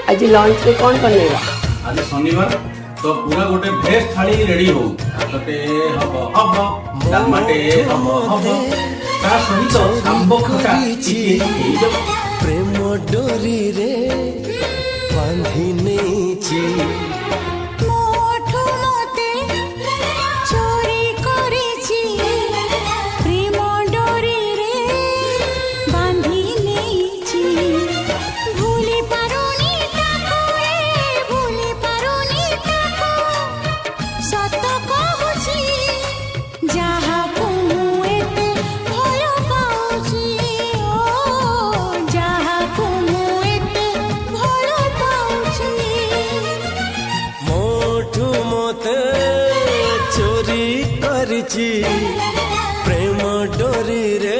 आज लंच रे कौन बनेगा? आज शनिवार तो पूरा गोटे भेज थाली रेडी हो भातटे हब हब डालमाटे हब हब ता सहित आंब खटा चिकेन प्रेम डोरी रे बांधी नेची चोरी करची प्रेम डोरी रे